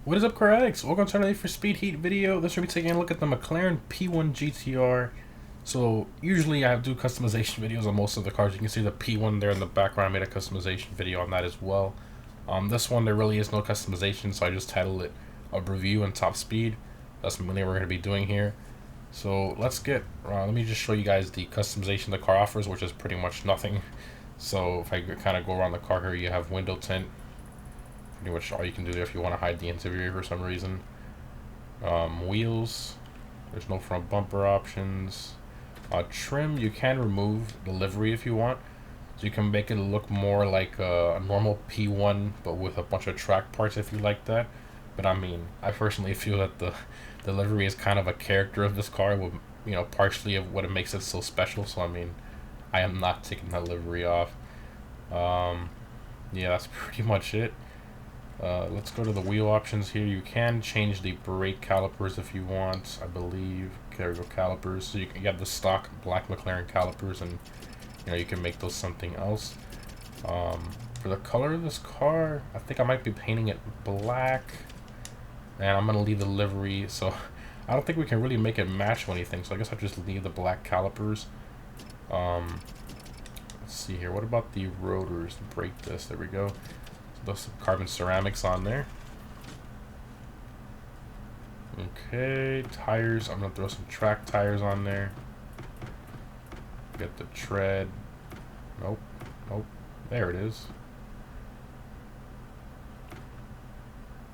What is up, Crags? Welcome to another for Speed Heat video. This will be taking a look at the McLaren P1 GTR. So usually I do customization videos on most of the cars. You can see the P1 there in the background. I made a customization video on that as well. This one there really is no customization, so I just titled it a review and top speed. That's mainly what we're going to be doing here. So let me just show you guys the customization the car offers, which is pretty much nothing. So if I kind of go around the car here, you have window tint. Pretty much all you can do there if you want to hide the interior for some reason. Wheels, there's no front bumper options. Trim, you can remove the livery if you want, so you can make it look more like a normal P1 but with a bunch of track parts if you like that. But I mean, I personally feel that the livery is kind of a character of this car, with, you know, partially of what it makes it so special. So I mean, I am not taking that livery off. Yeah, that's pretty much it. Let's go to the wheel options here. You can change the brake calipers if you want, I believe. There we go, calipers. So you have the stock black McLaren calipers, and you know, you can make those something else. For the color of this car, I think I might be painting it black, and I'm gonna leave the livery. So I don't think we can really make it match anything. So I guess I'll just leave the black calipers. Let's see here. What about the rotors? Brake disc. There we go. Those carbon ceramics on there. Okay, tires. I'm gonna throw some track tires on there. Get the tread. Nope. There it is.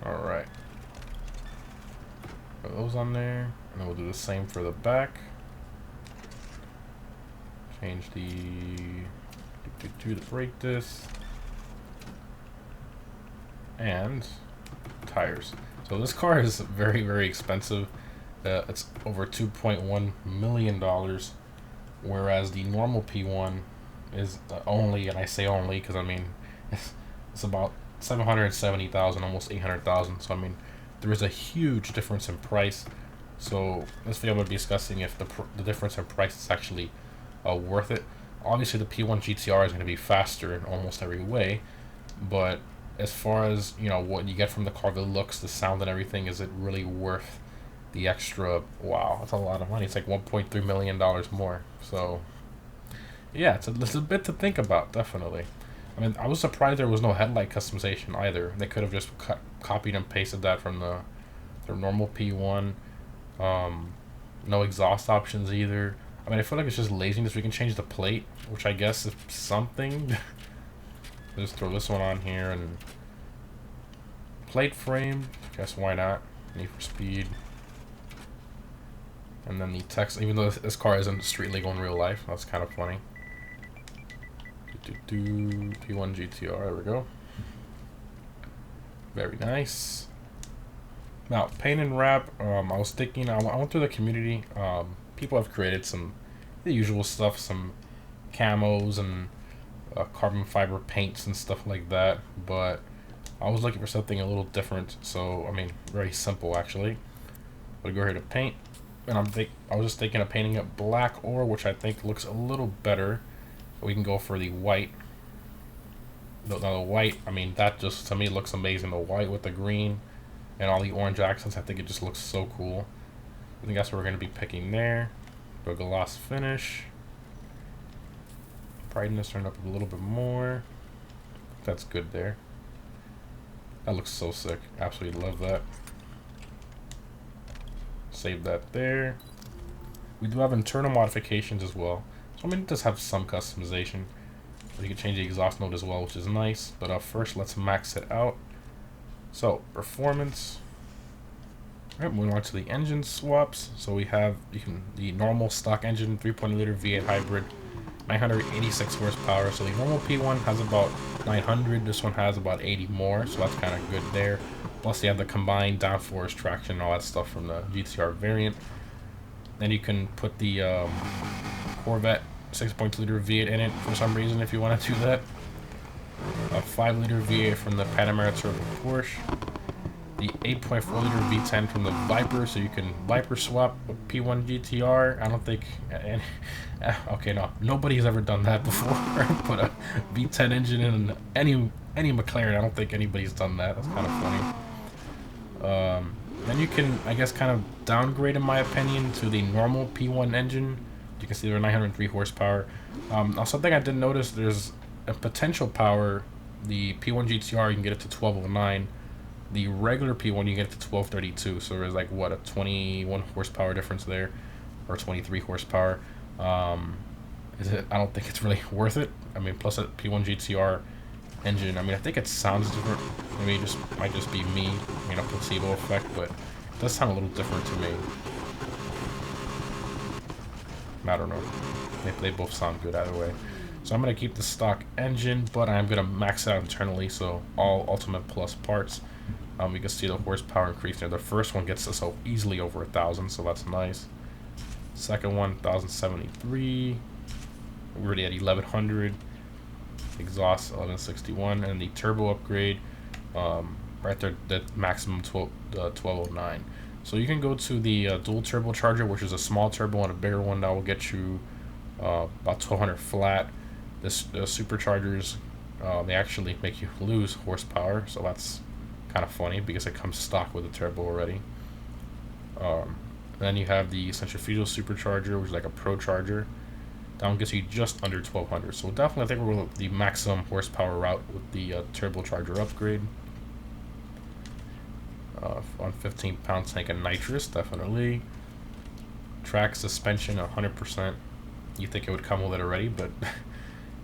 Alright. Put those on there. And then we'll do the same for the back. Change the brake disc. And tires. So this car is very, very expensive. It's over $2.1 million, whereas the normal P1 is only, and I say only because I mean it's about 770,000, almost 800,000. So I mean, there is a huge difference in price. So this video I'm going to be discussing if the difference in price is actually worth it. Obviously, the P1 GTR is going to be faster in almost every way, but as far as, you know, what you get from the car, the looks, the sound, and everything, is it really worth the extra? Wow, that's a lot of money. It's like $1.3 million more. So yeah, it's a bit to think about, definitely. I mean, I was surprised there was no headlight customization either. They could have just copied and pasted that from their normal P1. No exhaust options either. I mean, I feel like it's just laziness. We can change the plate, which I guess is something. Just throw this one on here, and plate frame, guess why not? Need for Speed. And then the text, even though this car isn't street legal in real life, that's kind of funny. P1 GTR, there we go. Very nice. Now, paint and wrap, I was thinking, I went through the community. People have created the usual stuff, some camos and carbon fiber paints and stuff like that, but I was looking for something a little different. So I mean, very simple actually. We'll go here to paint, and I was just thinking of painting it black, or which I think looks a little better, we can go for the white. The white, I mean, that just to me looks amazing. The white with the green and all the orange accents, I think it just looks so cool. I think that's what we're going to be picking there. Go gloss finish. Brightness turned up a little bit more. That's good there. That looks so sick. Absolutely love that. Save that there. We do have internal modifications as well. So I mean, it does have some customization. You can change the exhaust mode as well, which is nice. But first, let's max it out. So performance. Alright, moving on to the engine swaps. So we have the normal stock engine, 3.0 liter V8 hybrid. 986 horsepower. So the normal P1 has about 900. This one has about 80 more, so that's kind of good there. Plus you have the combined downforce traction and all that stuff from the GTR variant. Then you can put the Corvette 6.2 liter V8 in it for some reason if you want to do that. A 5 liter V8 from the Panamera Turbo Porsche. The 8.4 liter V10 from the Viper, so you can Viper swap with P1 GTR. I don't think okay, no, nobody's ever done that before. Put a V10 engine in any McLaren. I don't think anybody's done that. That's kind of funny. Then you can, I guess, kind of downgrade, in my opinion, to the normal P1 engine. You can see they're 903 horsepower. Something I did notice, there's a potential power. The P1 GTR, you can get it to 1209. The regular P1, you get it to 1232. So there's like, what, a 21 horsepower difference there, or 23 horsepower. I don't think it's really worth it. I mean, plus a P1 GTR engine, I mean, I think it sounds different. I mean, might just be me, you know, placebo effect, but it does sound a little different to me. I don't know. They both sound good either way. So I'm going to keep the stock engine, but I'm going to max it out internally, so all Ultimate Plus parts. You can see the horsepower increase there. The first one gets us so easily over 1,000, so that's nice. Second one, 1,073. We're already at 1,100. Exhaust 1161, and the turbo upgrade right there, that maximum 1209. So you can go to the dual turbocharger, which is a small turbo and a bigger one that will get you about 1,200 flat. This superchargers, they actually make you lose horsepower, so that's kind of funny because it comes stock with a turbo already. Then you have the centrifugal supercharger, which is like a pro charger. That one gets you just under 1,200. So definitely, I think we're going the maximum horsepower route with the turbocharger upgrade. On 15-pound tank of nitrous, definitely. Track suspension, 100%. You think it would come with it already, but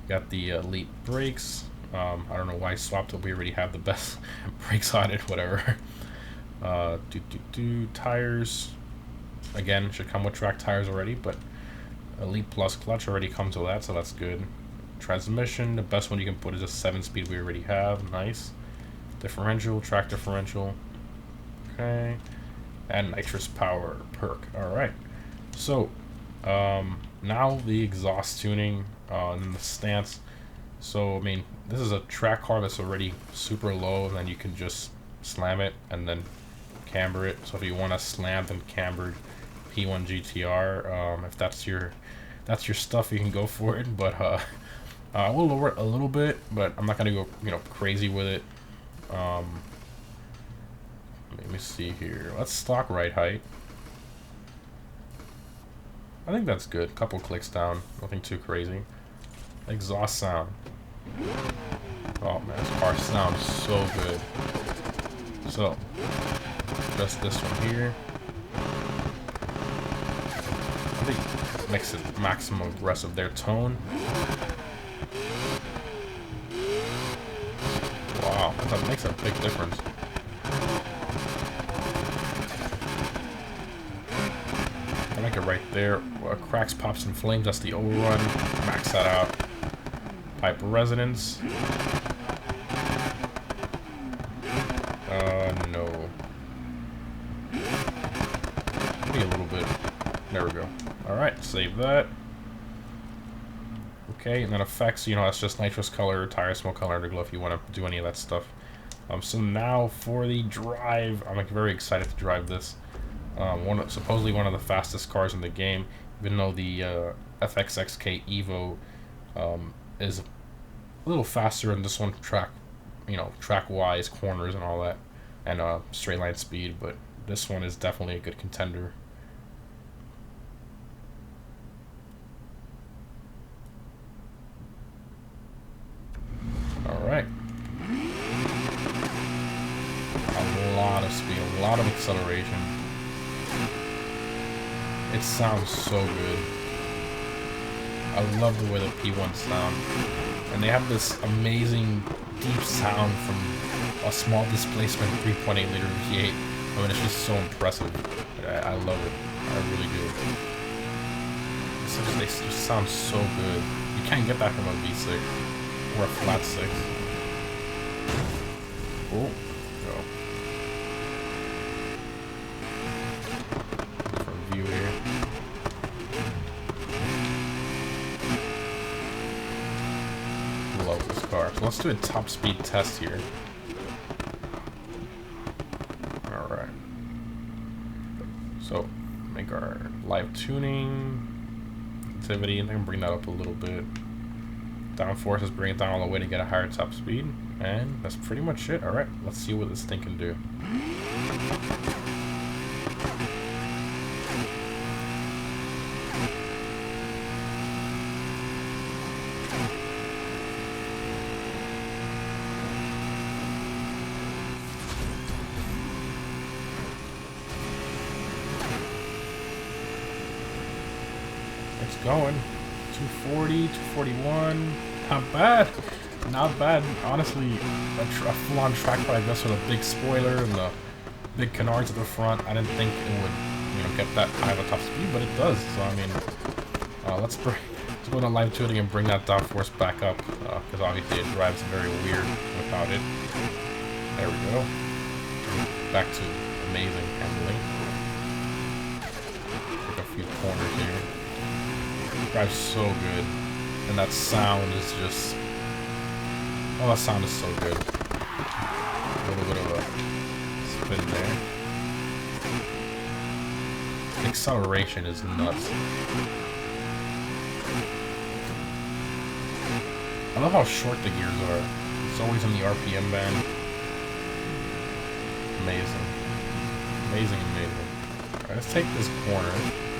got the elite brakes. I don't know why I swapped it. We already have the best brakes on it. Whatever. Tires. Again, should come with track tires already, but Elite Plus clutch already comes with that, so that's good. Transmission, the best one you can put is a 7-speed we already have. Nice. Differential, track differential. Okay. And nitrous power perk. Alright. So, now the exhaust tuning and the stance. So, I mean, this is a track car that's already super low, and then you can just slam it and then camber it. So if you want a slammed and cambered P1 GTR, if that's your stuff, you can go for it. But I will lower it a little bit, but I'm not gonna go, you know, crazy with it. Let me see here. Let's stock ride height. I think that's good. Couple clicks down, nothing too crazy. Exhaust sound. Oh man, this car sounds so good. So just this one here. I think it makes it maximum aggressive. Their tone. Wow, that makes a big difference. I like it right there. Cracks, pops, and flames. That's the overrun. Max that out. Pipe resonance. No. Maybe a little bit. There we go. Alright, save that. Okay, and then effects, you know, that's just nitrous color, tire smoke color, underglow if you want to do any of that stuff. So now for the drive, I'm like very excited to drive this. Supposedly one of the fastest cars in the game, even though the FXXK Evo is a little faster than this one track-wise, corners and all that, and straight line speed, but this one is definitely a good contender. Alright. A lot of speed, a lot of acceleration. It sounds so good. I love the way the P1 sound. And they have this amazing deep sound from a small displacement 3.8 liter V8. I mean, it's just so impressive. I love it. I really do. They just sound so good. You can't get that from a V6 or a flat 6. Oh, go. Different view here. Love this car. So let's do a top speed test here. Alright. So, make our live tuning activity, and then bring that up a little bit. Downforce is bring it down all the way to get a higher top speed. And that's pretty much it. Alright, let's see what this thing can do. It's going. 240, 241. Not bad. Not bad. Honestly, a full-on track ride just with a big spoiler and the big canards at the front. I didn't think it would, get that high of a top speed, but it does. So I mean, let's go to live tuning and bring that downforce back up, because obviously it drives very weird without it. There we go. Back to amazing handling. Take a few corners here. Drives so good, and that sound is just. Oh, that sound is so good. A little bit of a spin there. The acceleration is nuts. I love how short the gears are. It's always in the RPM band. Amazing. Amazing, amazing. Alright, let's take this corner.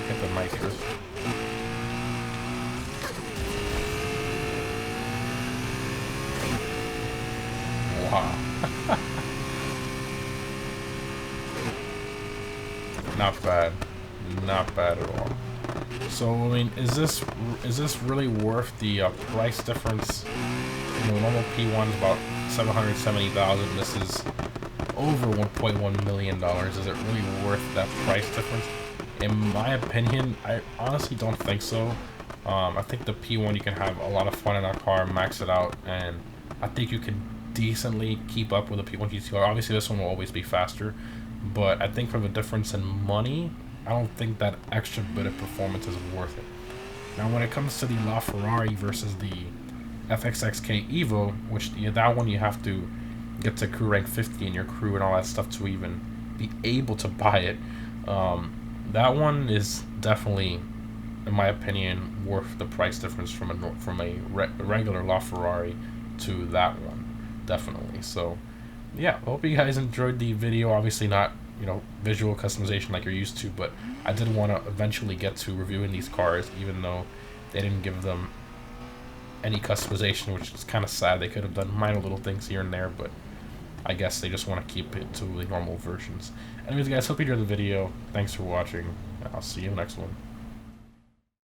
Get the nitrous. Wow. Not bad. Not bad at all. So, I mean, is this really worth the price difference? Normal P1 is about $770,000. This is over $1.1 million. Is it really worth that price difference? In my opinion, I honestly don't think so. I think the P1, you can have a lot of fun in that car, max it out, and I think you can decently keep up with the P1 GTR. Obviously, this one will always be faster, but I think for the difference in money, I don't think that extra bit of performance is worth it. Now, when it comes to the LaFerrari versus the FXXK Evo, which that one you have to get to crew rank 50 in your crew and all that stuff to even be able to buy it. That one is definitely, in my opinion, worth the price difference from a regular LaFerrari to that one. Definitely. So yeah, hope you guys enjoyed the video. Obviously not visual customization like you're used to, but I did want to eventually get to reviewing these cars, even though they didn't give them any customization, which is kind of sad. They could have done minor little things here and there, but I guess they just want to keep it to the normal versions. Anyways guys, hope you enjoyed the video. Thanks for watching. I'll see you in the next one.